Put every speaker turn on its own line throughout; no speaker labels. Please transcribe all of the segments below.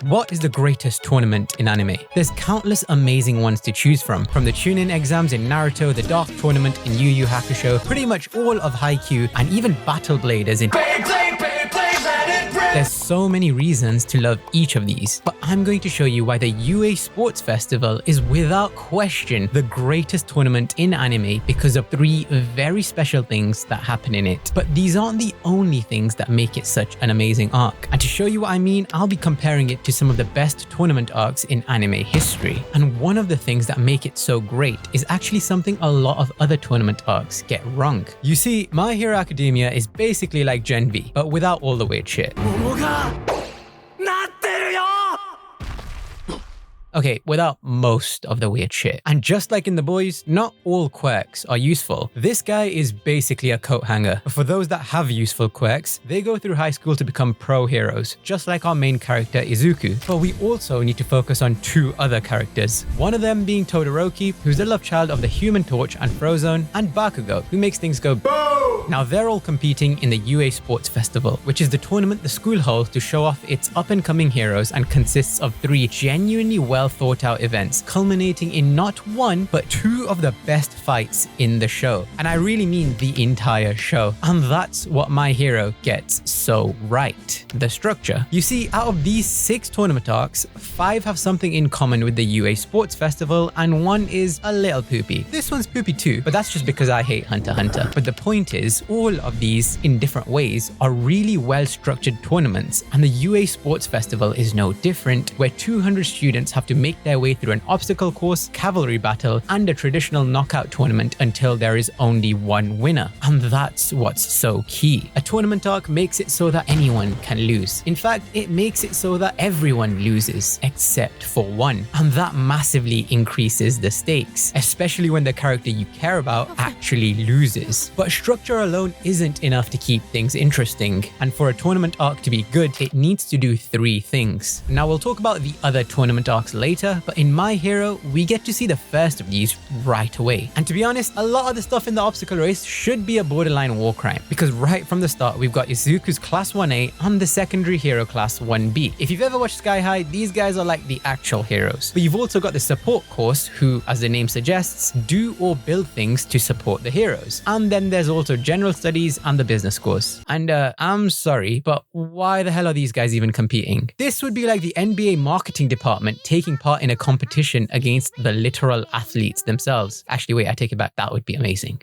What is the greatest tournament in anime? There's countless amazing ones to choose from the Chunin exams in Naruto, the Dark Tournament in Yu Yu Hakusho, pretty much all of Haikyuu, and even Battle Blade as in There's so many reasons to love each of these, but I'm going to show you why the UA Sports Festival is without question the greatest tournament in anime because of 3 very special things that happen in it. But these aren't the only things that make it such an amazing arc. And to show you what I mean, I'll be comparing it to some of the best tournament arcs in anime history. And one of the things that make it so great is actually something a lot of other tournament arcs get wrong. You see, My Hero Academia is basically like Gen V, but without all the weird shit. Okay, without most of the weird shit. And just like in The Boys, not all quirks are useful. This guy is basically a coat hanger. For those that have useful quirks, they go through high school to become pro heroes, just like our main character Izuku. But we also need to focus on 2 other characters. One of them being Todoroki, who's the love child of the Human Torch and Frozone, and Bakugo, who makes things go boom! Now they're all competing in the UA Sports Festival, which is the tournament the school holds to show off its up-and-coming heroes and consists of 3 genuinely well thought out events, culminating in not 1, but 2 of the best fights in the show. And I really mean the entire show. And that's what My Hero gets so right. The structure. You see, out of these 6 tournament arcs, 5 have something in common with the UA Sports Festival, and 1 is a little poopy. This one's poopy too, but that's just because I hate Hunter x Hunter. But the point is, all of these, in different ways, are really well-structured tournaments, and the UA Sports Festival is no different, where 200 students have to make their way through an obstacle course, cavalry battle, and a traditional knockout tournament until there is only 1 winner. And that's what's so key. A tournament arc makes it so that anyone can lose. In fact, it makes it so that everyone loses, except for 1. And that massively increases the stakes, especially when the character you care about actually loses. But structure alone isn't enough to keep things interesting. And for a tournament arc to be good, it needs to do 3 things. Now we'll talk about the other tournament arcs later, but in My Hero, we get to see the first of these right away. And to be honest, a lot of the stuff in the obstacle race should be a borderline war crime, because right from the start, we've got Izuku's class 1A and the secondary hero class 1B. If you've ever watched Sky High, these guys are like the actual heroes. But you've also got the support course, who, as the name suggests, do or build things to support the heroes. And then there's also general studies and the business course. And I'm sorry, but why the hell are these guys even competing? This would be like the NBA marketing department taking part in a competition against the literal athletes themselves. Actually, wait, I take it back. That would be amazing.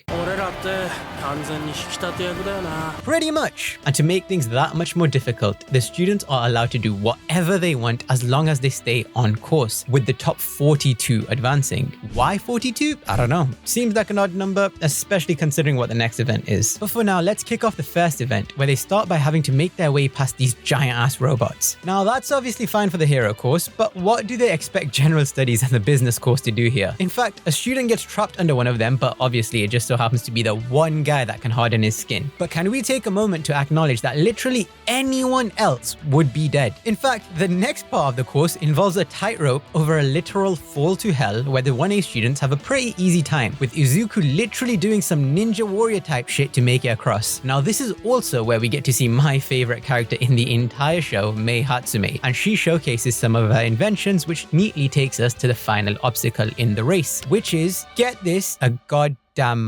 Pretty much. And to make things that much more difficult, the students are allowed to do whatever they want as long as they stay on course, with the top 42 advancing. Why 42? I don't know. Seems like an odd number, especially considering what the next event is. But for now, let's kick off the first event, where they start by having to make their way past these giant-ass robots. Now, that's obviously fine for the hero course, but what do they expect general studies and the business course to do here? In fact, a student gets trapped under one of them, but obviously it just so happens to be the one guy that can harden his skin. But can we take a moment to acknowledge that literally anyone else would be dead? In fact, the next part of the course involves a tightrope over a literal fall to hell, where the 1A students have a pretty easy time, with Izuku literally doing some ninja warrior type shit to make it across. Now, this is also where we get to see my favorite character in the entire show, Mei Hatsume, and she showcases some of her inventions, which neatly takes us to the final obstacle in the race, which is, get this, a goddamn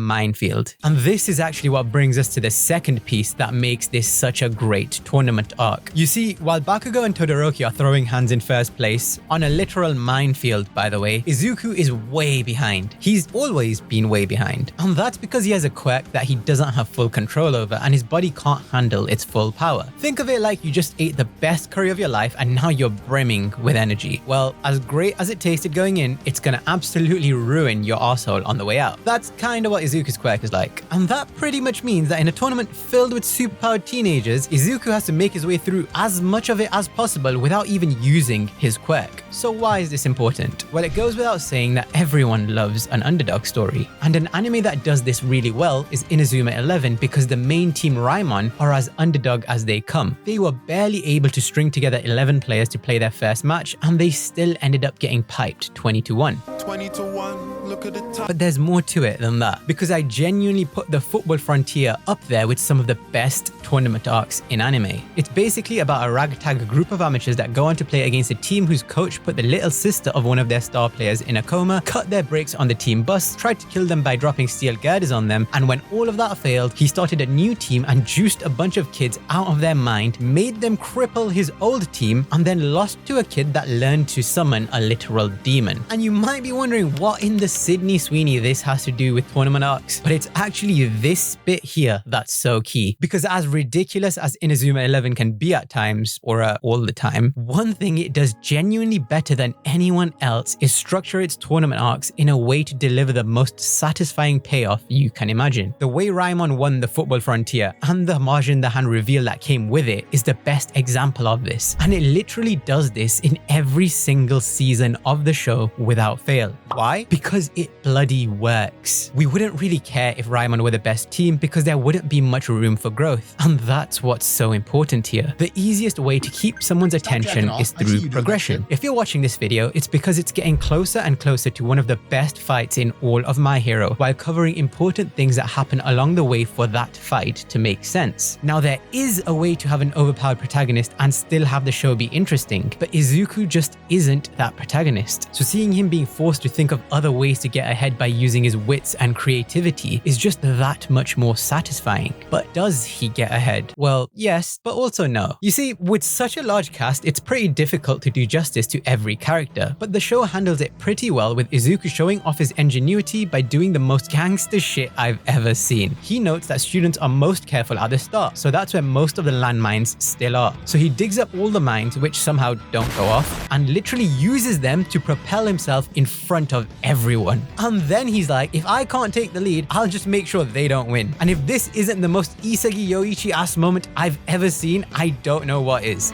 minefield. And this is actually what brings us to the second piece that makes this such a great tournament arc. You see, while Bakugo and Todoroki are throwing hands in first place, on a literal minefield by the way, Izuku is way behind. He's always been way behind. And that's because he has a quirk that he doesn't have full control over, and his body can't handle its full power. Think of it like you just ate the best curry of your life and now you're brimming with energy. Well, as great as it tasted going in, it's gonna absolutely ruin your arsehole on the way out. That's kind of what Izuku's quirk is like. And that pretty much means that in a tournament filled with superpowered teenagers, Izuku has to make his way through as much of it as possible without even using his quirk. So why is this important? Well, it goes without saying that everyone loves an underdog story. And an anime that does this really well is Inazuma 11, because the main team Raimon are as underdog as they come. They were barely able to string together 11 players to play their first match, and they still ended up getting piped 20-1.
20-1.
But there's more to it than that, because I genuinely put the Football Frontier up there with some of the best tournament arcs in anime. It's basically about a ragtag group of amateurs that go on to play against a team whose coach put the little sister of one of their star players in a coma, cut their brakes on the team bus, tried to kill them by dropping steel girders on them, and when all of that failed, he started a new team and juiced a bunch of kids out of their mind, made them cripple his old team, and then lost to a kid that learned to summon a literal demon. And you might be wondering what in the Sydney Sweeney this has to do with tournament arcs, but it's actually this bit here that's so key. Because as ridiculous as Inazuma 11 can be at times, or all the time, one thing it does genuinely better than anyone else is structure its tournament arcs in a way to deliver the most satisfying payoff you can imagine. The way Raimon won the Football Frontier and the Majin the Hand reveal that came with it is the best example of this, and it literally does this in every single season of the show without fail. Why? Because it bloody works. We wouldn't really care if Raimon were the best team because there wouldn't be much room for growth, and that's what's so important here. The easiest way to keep someone's attention is through progression. If you're watching this video, it's because it's getting closer and closer to one of the best fights in all of My Hero, while covering important things that happen along the way for that fight to make sense. Now, there is a way to have an overpowered protagonist and still have the show be interesting, but Izuku just isn't that protagonist. So seeing him being forced to think of other ways to get ahead by using his wits and creativity is just that much more satisfying. But does he get ahead? Well, yes, but also no. You see, with such a large cast, it's pretty difficult to do justice to every character, but the show handles it pretty well, with Izuku showing off his ingenuity by doing the most gangster shit I've ever seen. He notes that students are most careful at the start, so that's where most of the landmines still are. So he digs up all the mines, which somehow don't go off, and literally uses them to propel himself in front of everyone. And then he's like, if I can't take the lead, I'll just make sure they don't win. And if this isn't the most Isagi Yoichi ass moment I've ever seen, I don't know what is.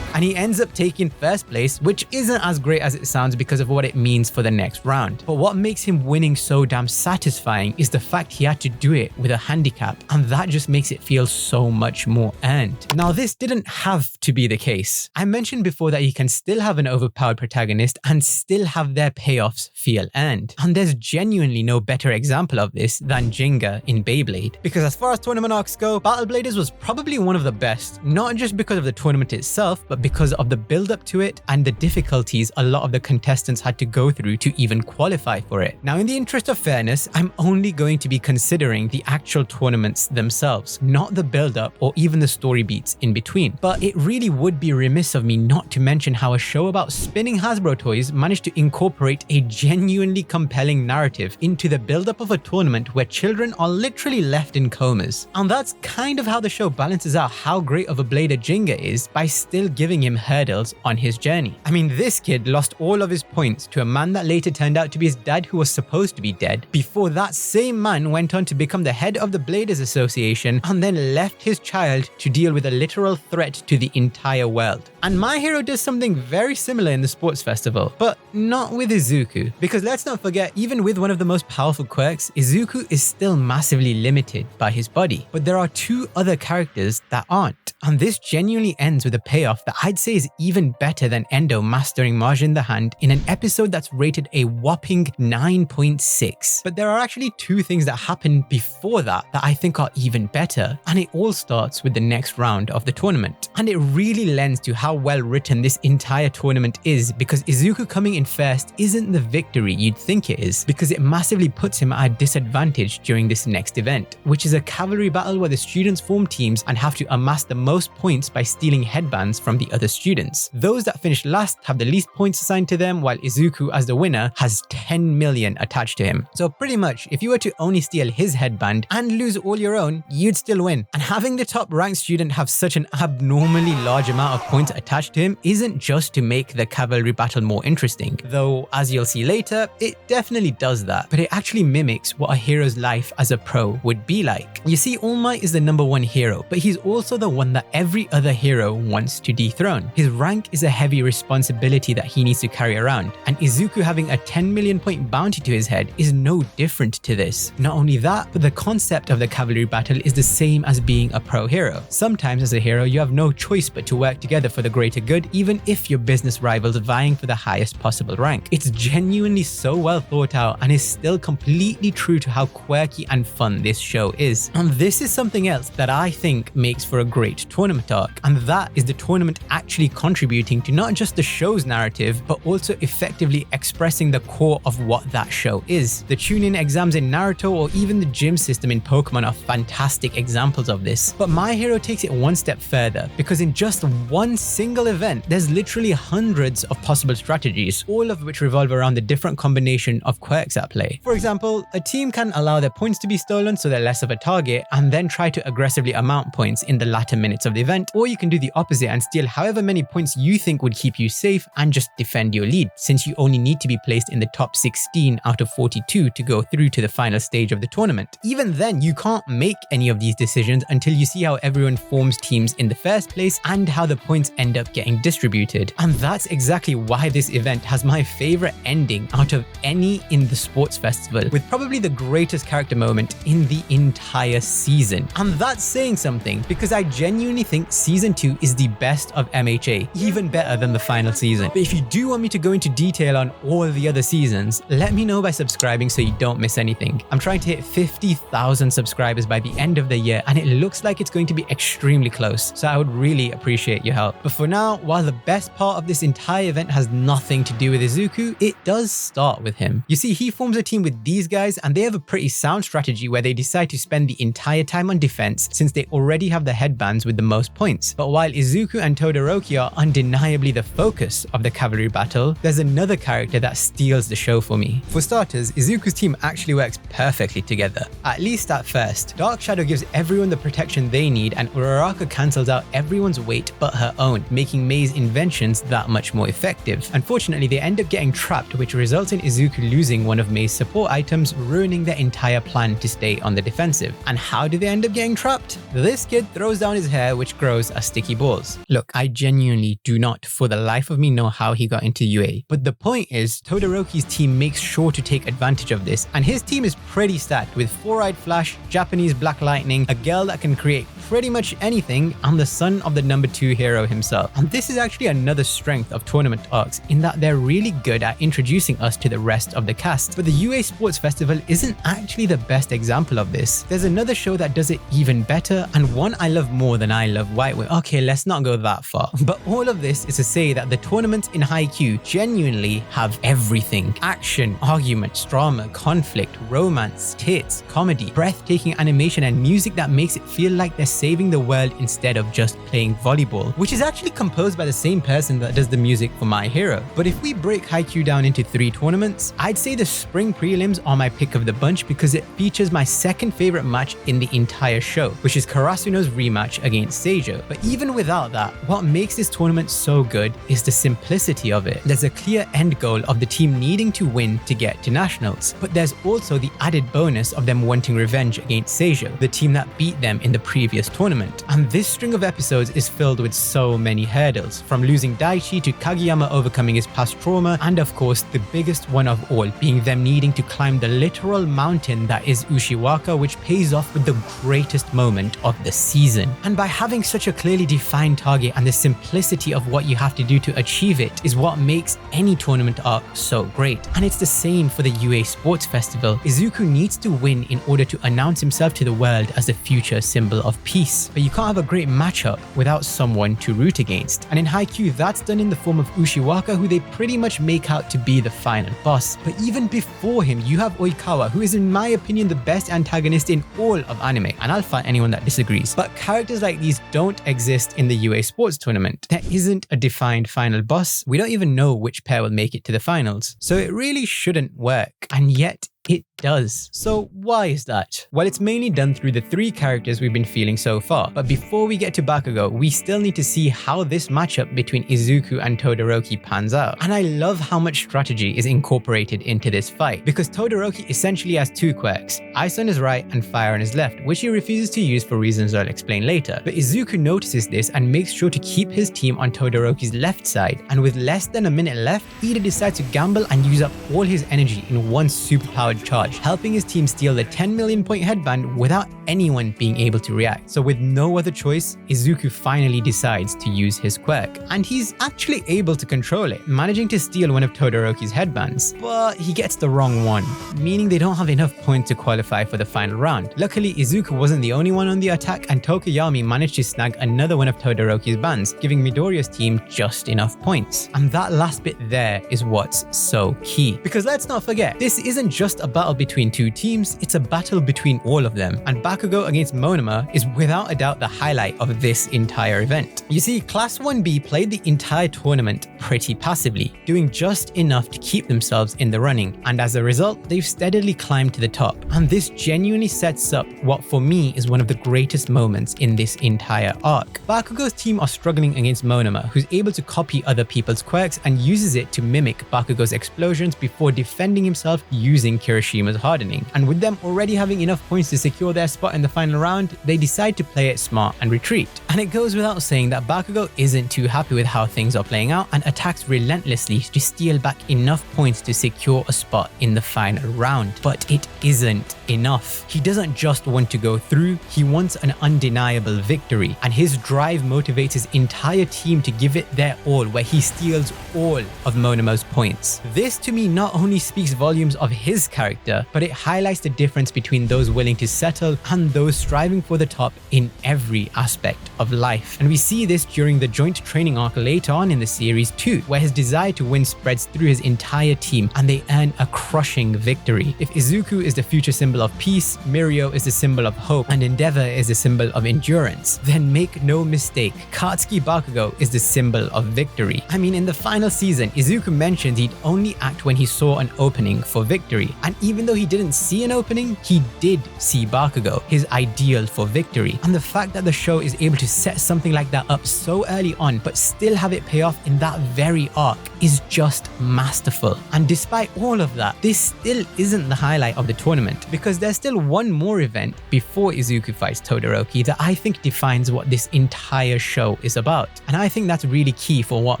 And he ends up taking first place, which isn't as great as it sounds because of what it means for the next round. But what makes him winning so damn satisfying is the fact he had to do it with a handicap, and that just makes it feel so much more earned. Now, this didn't have to be the case. I mentioned before that you can still have an overpowered protagonist and still have their payoffs feel earned. And there's genuinely no better example of this than Jinga in Beyblade. Because as far as tournament arcs go, Battle Bladers was probably one of the best, not just because of the tournament itself, but because of the build up to it and the difficulties a lot of the contestants had to go through to even qualify for it. Now, in the interest of fairness, I'm only going to be considering the actual tournaments themselves, not the build up or even the story beats in between. But it really would be remiss of me not to mention how a show about spinning Hasbro toys managed to incorporate a genuinely compelling narrative into the build up of a tournament where children are literally left in comas. And that's kind of how the show balances out how great of a blader Jinga is by still giving him hurdles on his journey. I mean, this kid lost all of his points to a man that later turned out to be his dad, who was supposed to be dead, before that same man went on to become the head of the Bladers Association and then left his child to deal with a literal threat to the entire world. And My Hero does something very similar in the sports festival, but not with Izuku, because let's not forget, even with one of the most powerful quirks, Izuku is still massively limited by his body. But there are two other characters that aren't, and this genuinely ends with a payoff that I'd say is even better than Endo mastering Majin the Hand in an episode that's rated a whopping 9.6. But there are actually two things that happen before that I think are even better, and it all starts with the next round of the tournament. And it really lends to how well written this entire tournament is, because Izuku coming in first isn't the victory you'd think it is, because it massively puts him at a disadvantage during this next event, which is a cavalry battle where the students form teams and have to amass the most points by stealing headbands from the other students. Those that finish last have the least points assigned to them, while Izuku, as the winner, has 10 million attached to him. So pretty much, if you were to only steal his headband and lose all your own, you'd still win. And having the top ranked student have such an abnormally large amount of points attached attached to him isn't just to make the cavalry battle more interesting, though as you'll see later, it definitely does that, but it actually mimics what a hero's life as a pro would be like. You see, All Might is the #1 hero, but he's also the one that every other hero wants to dethrone. His rank is a heavy responsibility that he needs to carry around, and Izuku having a 10 million point bounty to his head is no different to this. Not only that, but the concept of the cavalry battle is the same as being a pro hero. Sometimes as a hero, you have no choice but to work together for the greater good, even if your business rivals vying for the highest possible rank. It's genuinely so well thought out and is still completely true to how quirky and fun this show is. And this is something else that I think makes for a great tournament arc, and that is the tournament actually contributing to not just the show's narrative, but also effectively expressing the core of what that show is. The Chunin exams in Naruto or even the gym system in Pokemon are fantastic examples of this. But My Hero takes it one step further, because in just one single event, there's literally hundreds of possible strategies, all of which revolve around the different combination of quirks at play. For example, a team can allow their points to be stolen so they're less of a target, and then try to aggressively amount points in the latter minutes of the event, or you can do the opposite and steal however many points you think would keep you safe and just defend your lead, since you only need to be placed in the top 16 out of 42 to go through to the final stage of the tournament. Even then, you can't make any of these decisions until you see how everyone forms teams in the first place and how the points end up getting distributed. And that's exactly why this event has my favorite ending out of any in the sports festival, with probably the greatest character moment in the entire season. And that's saying something, because I genuinely think season 2 is the best of MHA, even better than the final season. But if you do want me to go into detail on all the other seasons, let me know by subscribing so you don't miss anything. I'm trying to hit 50,000 subscribers by the end of the year, and it looks like it's going to be extremely close, so I would really appreciate your help. But for now, while the best part of this entire event has nothing to do with Izuku, it does start with him. You see, he forms a team with these guys, and they have a pretty sound strategy where they decide to spend the entire time on defense, since they already have the headbands with the most points. But while Izuku and Todoroki are undeniably the focus of the cavalry battle, there's another character that steals the show for me. For starters, Izuku's team actually works perfectly together, at least at first. Dark Shadow gives everyone the protection they need, and Uraraka cancels out everyone's weight but her own, making Mei's inventions that much more effective. Unfortunately, they end up getting trapped, which results in Izuku losing one of Mei's support items, ruining their entire plan to stay on the defensive. And how do they end up getting trapped? This kid throws down his hair, which grows as sticky balls. Look, I genuinely do not for the life of me know how he got into UA, but the point is, Todoroki's team makes sure to take advantage of this, and his team is pretty stacked with Four-Eyed Flash, Japanese Black Lightning, a girl that can create pretty much anything, and the son of the #2 hero himself. And this is actually another strength of tournament arcs, in that they're really good at introducing us to the rest of the cast. But the UA Sports Festival isn't actually the best example of this. There's another show that does it even better, and one I love more than I love White Wing. Okay, let's not go that far. But all of this is to say that the tournaments in Haikyuu genuinely have everything: action, arguments, drama, conflict, romance, tits, comedy, breathtaking animation, and music that makes it feel like they're saving the world instead of just playing volleyball, which is actually composed by the same person that does the music for My Hero. But if we break Haikyuu down into 3 tournaments, I'd say the spring prelims are my pick of the bunch, because it features my second favorite match in the entire show, which is Karasuno's rematch against Seijo. But even without that, what makes this tournament so good is the simplicity of it. There's a clear end goal of the team needing to win to get to nationals, but there's also the added bonus of them wanting revenge against Seijo, the team that beat them in the previous tournament. And this string of episodes is filled with so many hurdles, from losing Daichi to Kageyama overcoming his past trauma, and of course the biggest one of all being them needing to climb the literal mountain that is Ushiwaka, which pays off with the greatest moment of the season. And by having such a clearly defined target, and the simplicity of what you have to do to achieve it is what makes any tournament arc so great. And it's the same for the UA Sports Festival. Izuku needs to win in order to announce himself to the world as the future symbol of peace, but you can't have a great matchup without someone to root against. And in Haikyuu, that's done in the form of Ushiwaka, who they pretty much make out to be the final boss. But even before him, you have Oikawa, who is in my opinion the best antagonist in all of anime, and I'll fight anyone that disagrees. But characters like these don't exist in the UA Sports Tournament. There isn't a defined final boss. We don't even know which pair will make it to the finals, so it really shouldn't work. And yet It does. So why is that? Well, it's mainly done through the 3 characters we've been feeling so far. But before we get to Bakugo, we still need to see how this matchup between Izuku and Todoroki pans out. And I love how much strategy is incorporated into this fight, because Todoroki essentially has 2 quirks, Ice on his right and Fire on his left, which he refuses to use for reasons I'll explain later. But Izuku notices this and makes sure to keep his team on Todoroki's left side, and with less than a minute left, Ida decides to gamble and use up all his energy in one superpowered charge, helping his team steal the 10 million point headband without anyone being able to react. So with no other choice, Izuku finally decides to use his quirk, and he's actually able to control it, managing to steal one of Todoroki's headbands. But he gets the wrong one, meaning they don't have enough points to qualify for the final round. Luckily, Izuku wasn't the only one on the attack, and Tokoyami managed to snag another one of Todoroki's bands, giving Midoriya's team just enough points. And that last bit there is what's so key. Because let's not forget, this isn't just a battle between 2 teams, it's a battle between all of them. And Bakugo against Monoma is without a doubt the highlight of this entire event. You see, Class 1B played the entire tournament pretty passively, doing just enough to keep themselves in the running, and as a result, they've steadily climbed to the top. And this genuinely sets up what for me is one of the greatest moments in this entire arc. Bakugo's team are struggling against Monoma, who's able to copy other people's quirks and uses it to mimic Bakugo's explosions before defending himself using Kirishima's hardening. And with them already having enough points to secure their spot in the final round, they decide to play it smart and retreat. And it goes without saying that Bakugo isn't too happy with how things are playing out and attacks relentlessly to steal back enough points to secure a spot in the final round. But it isn't enough. He doesn't just want to go through, he wants an undeniable victory, and his drive motivates his entire team to give it their all, where he steals all of Monoma's points. This to me not only speaks volumes of his character, but it highlights the difference between those willing to settle and those striving for the top in every aspect of life. And we see this during the joint training arc later on in the series too, where his desire to win spreads through his entire team and they earn a crushing victory. If Izuku is the future symbol of peace, Mirio is the symbol of hope, and Endeavor is the symbol of endurance, then make no mistake, Katsuki Bakugo is the symbol of victory. I mean, in the final season, Izuku mentioned he'd only act when he saw an opening for victory, and even though he didn't see an opening, he did see Bakugo, his ideal for victory. And the fact that the show is able to set something like that up so early on, but still have it pay off in that very arc, is just masterful. And despite all of that, this still isn't the highlight of the tournament, because there's still one more event before Izuku fights Todoroki that I think defines what this entire show is about. And I think that's really key for what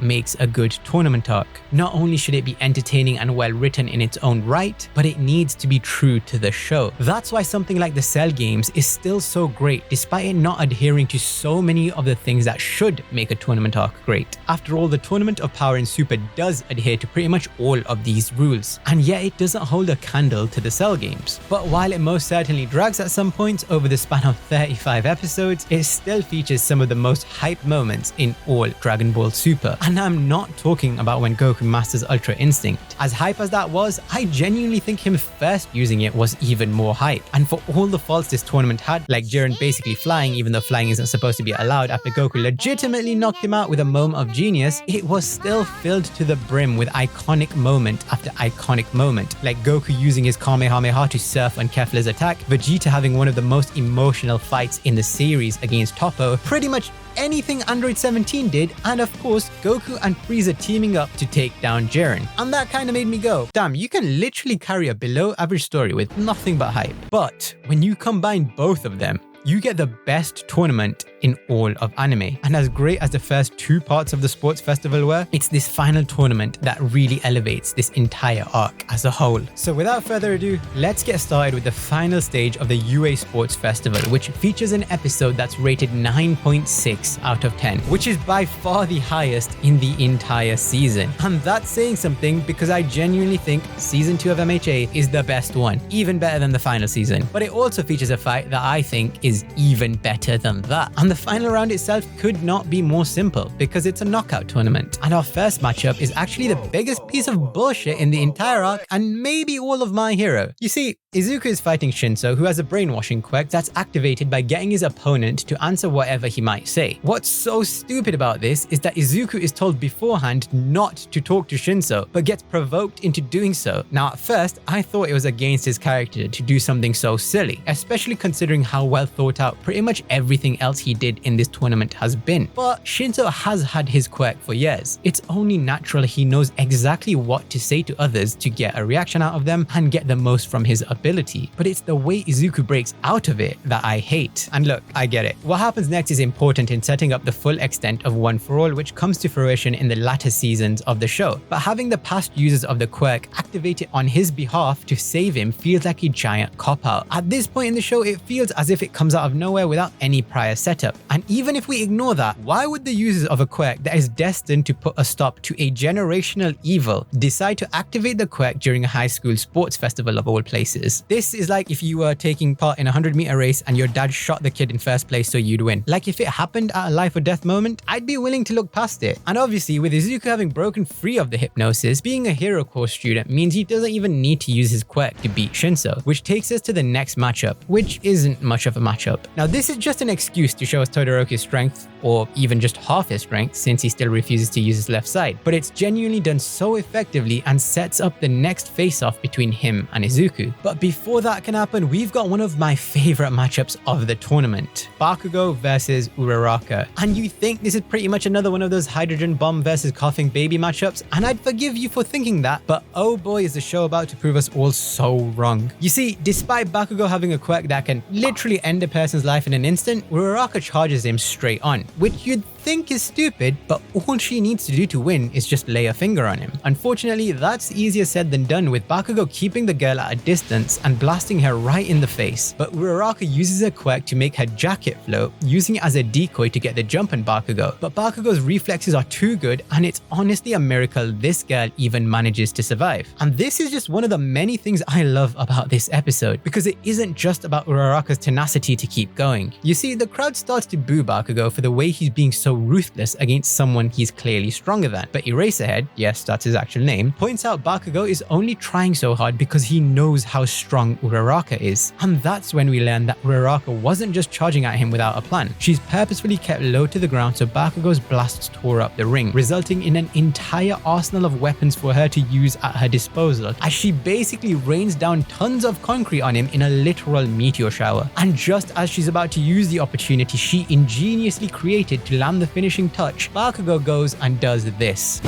makes a good tournament arc. Not only should it be entertaining and well written in its own right, but it needs to be true to the show. That's why something like the Cell games is still so great, despite it not adhering to so many of the things that should make a tournament arc great. After all, the Tournament of Power in Super does adhere to pretty much all of these rules, and yet it doesn't hold a candle to the Cell games. But while it most certainly drags at some points over the span of 35 episodes, it still features some of the most hype moments in all Dragon Ball Super. And I'm not talking about when Goku masters Ultra Instinct. As hype as that was, I genuinely think him first using it was even more hype. And for all the faults this tournament had, like Jiren basically flying even though flying isn't supposed to be allowed after Goku legitimately knocked him out with a moment of genius, it was still filled to the brim with iconic moment after iconic moment, like Goku using his Kamehameha to surf on Kefla's attack, Vegeta having one of the most emotional fights in the series against Toppo, pretty much anything Android 17 did, and of course Goku and Frieza teaming up to take down Jiren. And that kind of made me go, damn, you can literally carry a below average story with nothing but hype. But when you combine both of them, you get the best tournament in all of anime. And as great as the first 2 parts of the sports festival were, it's this final tournament that really elevates this entire arc as a whole. So without further ado, let's get started with the final stage of the UA Sports Festival, which features an episode that's rated 9.6 out of 10, which is by far the highest in the entire season. And that's saying something, because I genuinely think season 2 of MHA is the best one, even better than the final season. But it also features a fight that I think is even better than that. And the final round itself could not be more simple, because it's a knockout tournament. And our first matchup is actually the biggest piece of bullshit in the entire arc, and maybe all of My Hero. You see, Izuku is fighting Shinso, who has a brainwashing quirk that's activated by getting his opponent to answer whatever he might say. What's so stupid about this is that Izuku is told beforehand not to talk to Shinso, but gets provoked into doing so. Now at first, I thought it was against his character to do something so silly, especially considering how well thought out pretty much everything else he did in this tournament has been. But Shinso has had his quirk for years. It's only natural he knows exactly what to say to others to get a reaction out of them and get the most from his ability. But it's the way Izuku breaks out of it that I hate. And look, I get it. What happens next is important in setting up the full extent of One for All, which comes to fruition in the latter seasons of the show. But having the past users of the quirk activate it on his behalf to save him feels like a giant cop-out. At this point in the show, it feels as if it comes out of nowhere without any prior setup. And even if we ignore that, why would the users of a quirk that is destined to put a stop to a generational evil decide to activate the quirk during a high school sports festival of all places? This is like if you were taking part in a 100-meter race and your dad shot the kid in first place so you'd win. Like if it happened at a life or death moment, I'd be willing to look past it. And obviously with Izuku having broken free of the hypnosis, being a hero course student means he doesn't even need to use his quirk to beat Shinso, which takes us to the next matchup, which isn't much of a matchup. Now this is just an excuse to show us Todoroki's strength, or even just half his strength since he still refuses to use his left side, but it's genuinely done so effectively and sets up the next face-off between him and Izuku. But before that can happen, we've got one of my favorite matchups of the tournament, Bakugo versus Uraraka. And you think this is pretty much another one of those hydrogen bomb versus coughing baby matchups, and I'd forgive you for thinking that, but oh boy is the show about to prove us all so wrong. You see, despite Bakugo having a quirk that can literally end a person's life in an instant, Uraraka charges him straight on, which you'd think is stupid, but all she needs to do to win is just lay a finger on him. Unfortunately, that's easier said than done, with Bakugo keeping the girl at a distance and blasting her right in the face. But Uraraka uses her quirk to make her jacket float, using it as a decoy to get the jump on Bakugo. But Bakugo's reflexes are too good, and it's honestly a miracle this girl even manages to survive. And this is just one of the many things I love about this episode, because it isn't just about Uraraka's tenacity to keep going. You see, the crowd starts to boo Bakugo for the way he's being so ruthless against someone he's clearly stronger than. But Eraserhead, yes, that's his actual name, points out Bakugo is only trying so hard because he knows how strong Uraraka is. And that's when we learn that Uraraka wasn't just charging at him without a plan. She's purposefully kept low to the ground so Bakugo's blasts tore up the ring, resulting in an entire arsenal of weapons for her to use at her disposal, as she basically rains down tons of concrete on him in a literal meteor shower. And just as she's about to use the opportunity she ingeniously created to land the finishing touch, Bakugo goes and does this.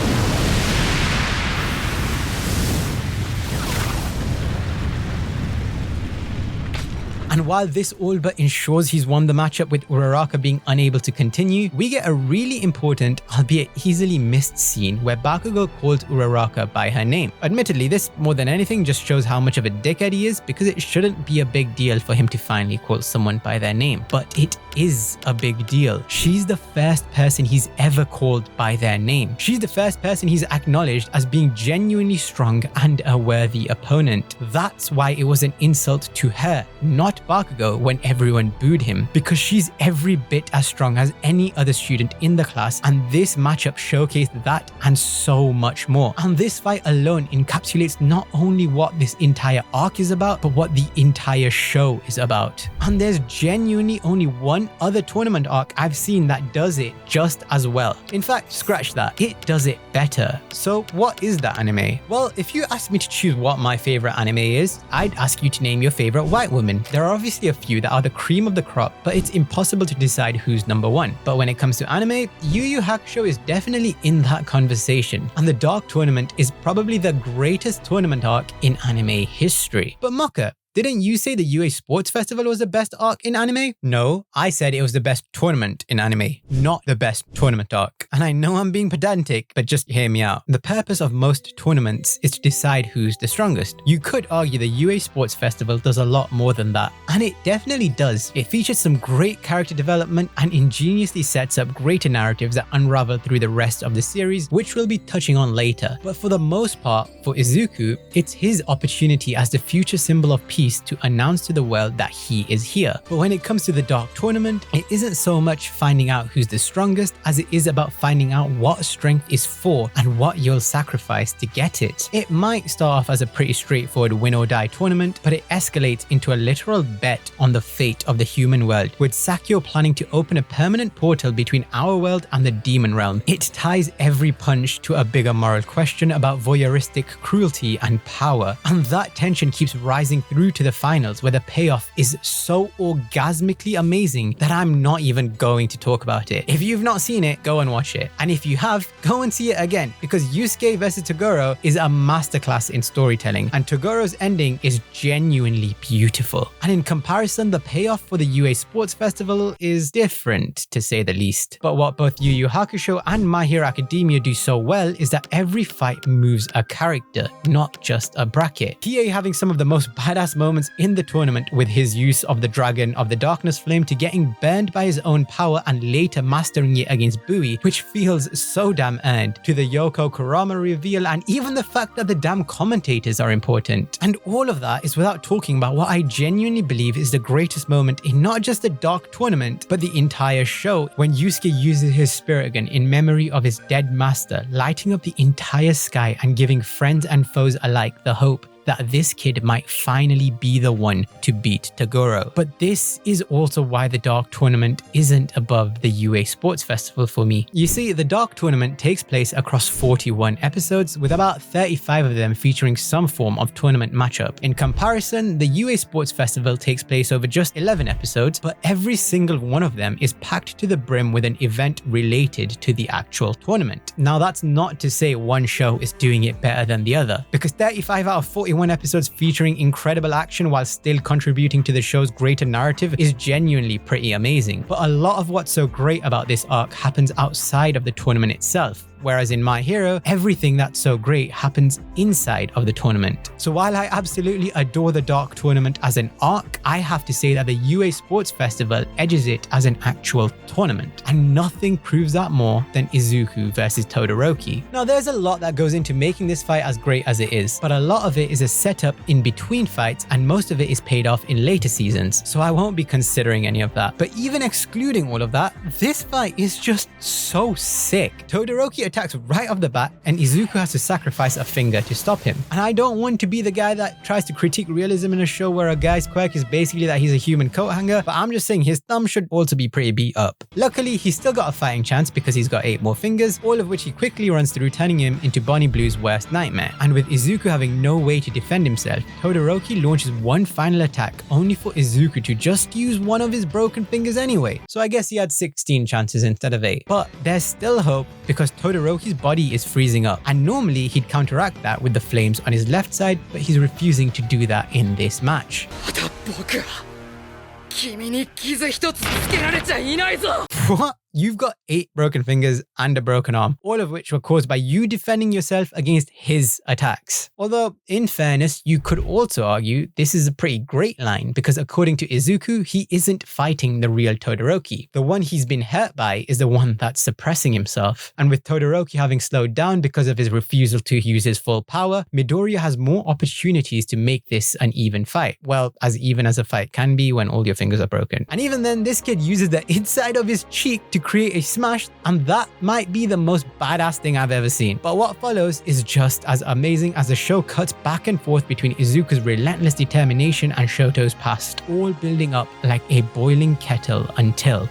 And while this all but ensures he's won the matchup with Uraraka being unable to continue, we get a really important, albeit easily missed scene where Bakugo calls Uraraka by her name. Admittedly, this more than anything just shows how much of a dickhead he is, because it shouldn't be a big deal for him to finally call someone by their name. But it is a big deal. She's the first person he's ever called by their name. She's the first person he's acknowledged as being genuinely strong and a worthy opponent. That's why it was an insult to her, not Bakugo, when everyone booed him, because she's every bit as strong as any other student in the class, and this matchup showcased that and so much more. And this fight alone encapsulates not only what this entire arc is about, but what the entire show is about. And there's genuinely only one other tournament arc I've seen that does it just as well. In fact, scratch that, it does it better. So what is that anime? Well, if you asked me to choose what my favorite anime is, I'd ask you to name your favorite white woman. There are obviously a few that are the cream of the crop, but it's impossible to decide who's number one. But when it comes to anime, Yu Yu Hakusho is definitely in that conversation, and the Dark Tournament is probably the greatest tournament arc in anime history. But Mocha, didn't you say the UA Sports Festival was the best arc in anime? No, I said it was the best tournament in anime, not the best tournament arc. And I know I'm being pedantic, but just hear me out. The purpose of most tournaments is to decide who's the strongest. You could argue the UA Sports Festival does a lot more than that, and it definitely does. It features some great character development and ingeniously sets up greater narratives that unravel through the rest of the series, which we'll be touching on later. But for the most part, for Izuku, it's his opportunity as the future symbol of peace beast to announce to the world that he is here. But when it comes to the Dark Tournament, it isn't so much finding out who's the strongest as it is about finding out what strength is for and what you'll sacrifice to get it. It might start off as a pretty straightforward win or die tournament, but it escalates into a literal bet on the fate of the human world, with Sakyo planning to open a permanent portal between our world and the demon realm. It ties every punch to a bigger moral question about voyeuristic cruelty and power, and that tension keeps rising through to the finals, where the payoff is so orgasmically amazing that I'm not even going to talk about it. If you've not seen it, go and watch it. And if you have, go and see it again, because Yusuke vs Toguro is a masterclass in storytelling, and Togoro's ending is genuinely beautiful. And in comparison, the payoff for the UA Sports Festival is different, to say the least. But what both Yu Yu Hakusho and My Hero Academia do so well is that every fight moves a character, not just a bracket. Hiei having some of the most badass moments in the tournament with his use of the Dragon of the Darkness Flame to getting burned by his own power and later mastering it against Bui, which feels so damn earned, to the Yoko Kurama reveal, and even the fact that the damn commentators are important. And all of that is without talking about what I genuinely believe is the greatest moment in not just the Dark Tournament, but the entire show, when Yusuke uses his Spirit Gun in memory of his dead master, lighting up the entire sky and giving friends and foes alike the hope that this kid might finally be the one to beat Toguro. But this is also why the Dark Tournament isn't above the UA Sports Festival for me. You see, the Dark Tournament takes place across 41 episodes, with about 35 of them featuring some form of tournament matchup. In comparison, the UA Sports Festival takes place over just 11 episodes, but every single one of them is packed to the brim with an event related to the actual tournament. Now, that's not to say one show is doing it better than the other, because 35 out of 41 episodes featuring incredible action while still contributing to the show's greater narrative is genuinely pretty amazing. But a lot of what's so great about this arc happens outside of the tournament itself. Whereas in My Hero, everything that's so great happens inside of the tournament. So while I absolutely adore the Dark Tournament as an arc, I have to say that the UA Sports Festival edges it as an actual tournament. And nothing proves that more than Izuku versus Todoroki. Now, there's a lot that goes into making this fight as great as it is, but a lot of it is a setup in between fights, and most of it is paid off in later seasons, so I won't be considering any of that. But even excluding all of that, this fight is just so sick. Todoroki attacks right off the bat, and Izuku has to sacrifice a finger to stop him. And I don't want to be the guy that tries to critique realism in a show where a guy's quirk is basically that he's a human coat hanger, but I'm just saying his thumb should also be pretty beat up. Luckily, he's still got a fighting chance because he's got 8 more fingers, all of which he quickly runs through, turning him into Bonnie Blue's worst nightmare. And with Izuku having no way to defend himself, Todoroki launches one final attack, only for Izuku to just use one of his broken fingers anyway. So I guess he had 16 chances instead of 8. But there's still hope, because Todoroki's body is freezing up, and normally he'd counteract that with the flames on his left side, but he's refusing to do that in this match. What? You've got 8 broken fingers and a broken arm, all of which were caused by you defending yourself against his attacks. Although, in fairness, you could also argue this is a pretty great line, because according to Izuku, he isn't fighting the real Todoroki. The one he's been hurt by is the one that's suppressing himself. And with Todoroki having slowed down because of his refusal to use his full power, Midoriya has more opportunities to make this an even fight. Well, as even as a fight can be when all your fingers are broken. And even then, this kid uses the inside of his cheek to create a smash, and that might be the most badass thing I've ever seen. But what follows is just as amazing, as the show cuts back and forth between Izuku's relentless determination and Shoto's past, all building up like a boiling kettle until...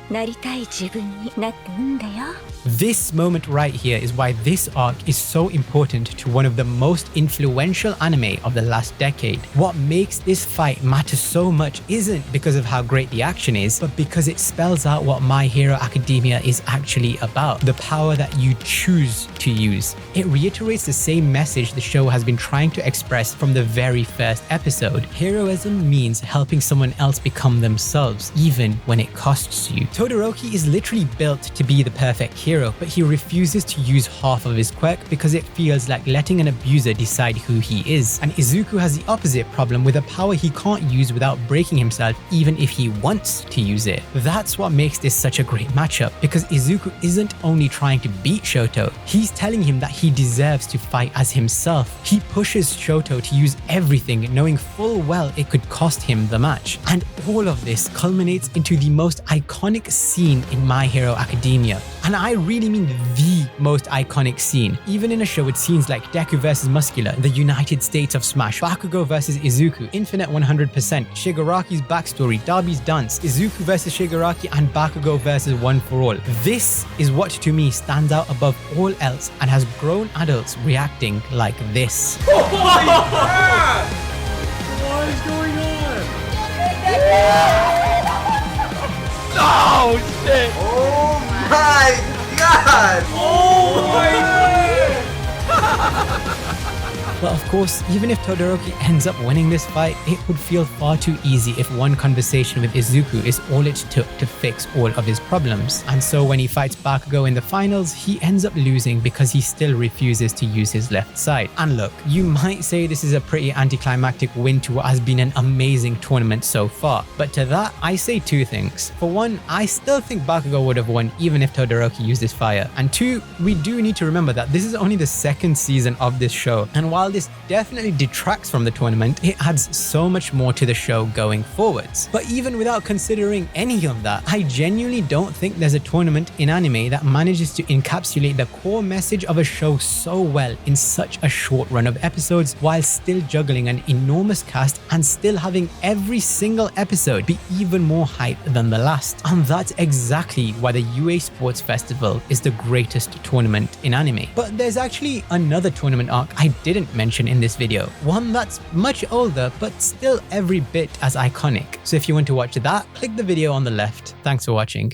This moment right here is why this arc is so important to one of the most influential anime of the last decade. What makes this fight matter so much isn't because of how great the action is, but because it spells out what My Hero Academia is actually about, the power that you choose to use. It reiterates the same message the show has been trying to express from the very first episode. Heroism means helping someone else become themselves, even when it costs you. Todoroki is literally built to be the perfect hero, but he refuses to use half of his quirk because it feels like letting an abuser decide who he is. And Izuku has the opposite problem, with a power he can't use without breaking himself, even if he wants to use it. That's what makes this such a great matchup. matchup because Izuku isn't only trying to beat Shoto, he's telling him that he deserves to fight as himself. He pushes Shoto to use everything, knowing full well it could cost him the match. And all of this culminates into the most iconic scene in My Hero Academia. And I really mean the most iconic scene. Even in a show with scenes like Deku vs Muscular, the United States of Smash, Bakugo vs Izuku, Infinite 100%, Shigaraki's backstory, Darby's dance, Izuku vs Shigaraki, and Bakugo vs One for All. This is what to me stands out above all else and has grown adults reacting like this.
Holy crap! What is going on?
Oh shit!
Oh my god!
Oh my god!
But of course, even if Todoroki ends up winning this fight, it would feel far too easy if one conversation with Izuku is all it took to fix all of his problems. And so when he fights Bakugo in the finals, he ends up losing because he still refuses to use his left side. And look, you might say this is a pretty anticlimactic win to what has been an amazing tournament so far. But to that, I say two things. For one, I still think Bakugo would have won even if Todoroki used his fire. And two, we do need to remember that this is only the second season of this show. And while this definitely detracts from the tournament, it adds so much more to the show going forwards. But even without considering any of that, I genuinely don't think there's a tournament in anime that manages to encapsulate the core message of a show so well in such a short run of episodes while still juggling an enormous cast and still having every single episode be even more hype than the last. And that's exactly why the UA Sports Festival is the greatest tournament in anime. But there's actually another tournament arc I didn't mention in this video, one that's much older but still every bit as iconic. So if you want to watch that, click the video on the left. Thanks for watching.